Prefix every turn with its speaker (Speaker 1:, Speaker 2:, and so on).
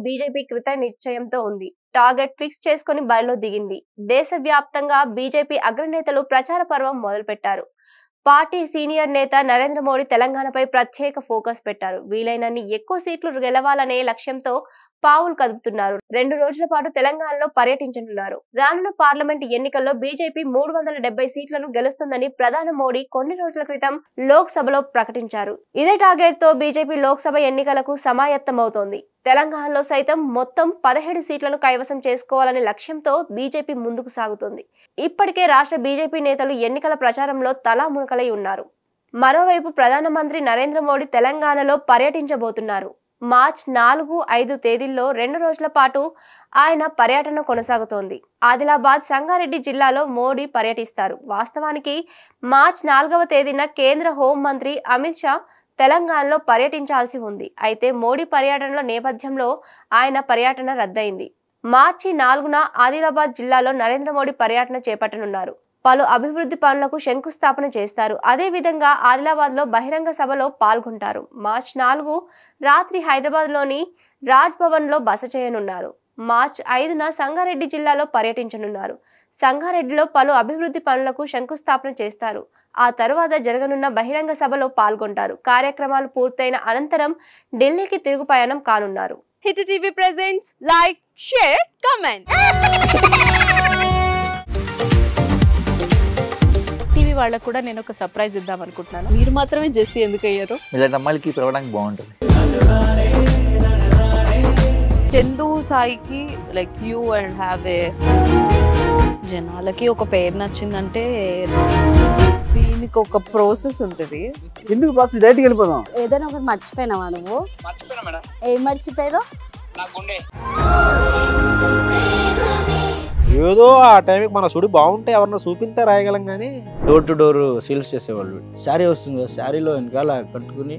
Speaker 1: BJP కృత నిశ్చయంతో ఉంది. టార్గెట్ ఫిక్స్ చేసుకుని బరిలో దిగింది. దేశవ్యాప్తంగా బీజేపీ అగ్రనేతలు ప్రచార పర్వం మొదలుపెట్టారు. పార్టీ సీనియర్ నేత నరేంద్ర మోడీ తెలంగాణపై ప్రత్యేక ఫోకస్ పెట్టారు. వీలైనన్ని ఎక్కువ సీట్లు గెలవాలనే లక్ష్యంతో పావులు కదుపుతున్నారు. 2 రోజుల పాటు తెలంగాణలో పర్యటించనున్నారు. రానున్న పార్లమెంట్ ఎన్నికల్లో బీజేపీ 370 సీట్లను గెలుస్తుందని ప్రధాని మోడీ కొన్ని రోజుల క్రితం లోక్ సభలో ప్రకటించారు. ఇదే టార్గెట్ తో బీజేపీ లోక్సభ ఎన్నికలకు సమాయత్తమవుతోంది. తెలంగాణలో సైతం మొత్తం 17 సీట్లను కైవసం చేసుకోవాలనే లక్ష్యంతో బీజేపీ ముందుకు సాగుతోంది. ఇప్పటికే రాష్ట్ర బీజేపీ నేతలు ఎన్నికల ప్రచారంలో తలామునకలై ఉన్నారు. మరోవైపు ప్రధానమంత్రి నరేంద్ర మోడీ తెలంగాణలో పర్యటించబోతున్నారు. మార్చి 4, 5 తేదీల్లో 2 రోజుల పాటు ఆయన పర్యటన కొనసాగుతోంది. ఆదిలాబాద్, సంగారెడ్డి జిల్లాలో మోడీ పర్యటిస్తారు. వాస్తవానికి మార్చి 4వ తేదీన కేంద్ర హోంమంత్రి అమిత్ షా తెలంగాణలో పర్యటించాల్సి ఉంది. అయితే మోడీ పర్యటనల నేపథ్యంలో ఆయన పర్యటన రద్దయింది. మార్చి 4న ఆదిలాబాద్ జిల్లాలో నరేంద్ర మోడీ పర్యటన చేపట్టనున్నారు. పలు అభివృద్ధి పనులకు శంకుస్థాపన చేస్తారు. అదే విధంగా ఆదిలాబాద్ లో బహిరంగ సభలో పాల్గొంటారు. మార్చి 4 రాత్రి హైదరాబాద్ లోని రాజ్ భవన్ లో బస చేయనున్నారు. మార్చి 5న సంగారెడ్డి జిల్లాలో పర్యటించనున్నారు. సంగారెడ్డిలో పలు అభివృద్ధి పనులకు శంకుస్థాపన చేస్తారు. ఆ తర్వాత జరగనున్న బహిరంగ సభలో పాల్గొంటారు. కార్యక్రమాలు పూర్తయిన అనంతరం ఢిల్లీకి తిరుగు పయనం కానున్నారు.
Speaker 2: Hit TV presents like, share, comment. TV వాళ్ళకు కూడా నేను ఒక సర్ప్రైజ్ ఇద్దాం అనుకుంటున్నాను. మీరు మాత్రమే జెస్సీ ఎందుకు అయ్యారు?
Speaker 3: ఇలాంటి అమ్మాయిలకి పిలవడానికి బాగుంటుంది.
Speaker 2: చందు సాయికి like you and have a జనాలకి ఒక పేరు నచ్చిందంటే దీనికి ఒక ప్రాసెస్ ఉంటుంది.
Speaker 4: ఎందుకు ప్రాసెస్ డైరెక్ట్‌గా వెళ్ళిపోదాం.
Speaker 5: ఏదైనా ఒకటి మర్చిపోయినావా నువ్వు?
Speaker 3: మర్చిపోయినా మేడం.
Speaker 5: ఏం మర్చిపోయావు?
Speaker 3: నా గుండె.
Speaker 4: ఏదో ఆ టైంకి మన సుడి బాగుంటే ఎవరన్నా చూపిస్తే రాయగలం కానీ డోర్ టు డోర్ సేల్స్ చేసేవాళ్ళు. శారీ వస్తుంది, శారీలో వెనకాల కట్టుకుని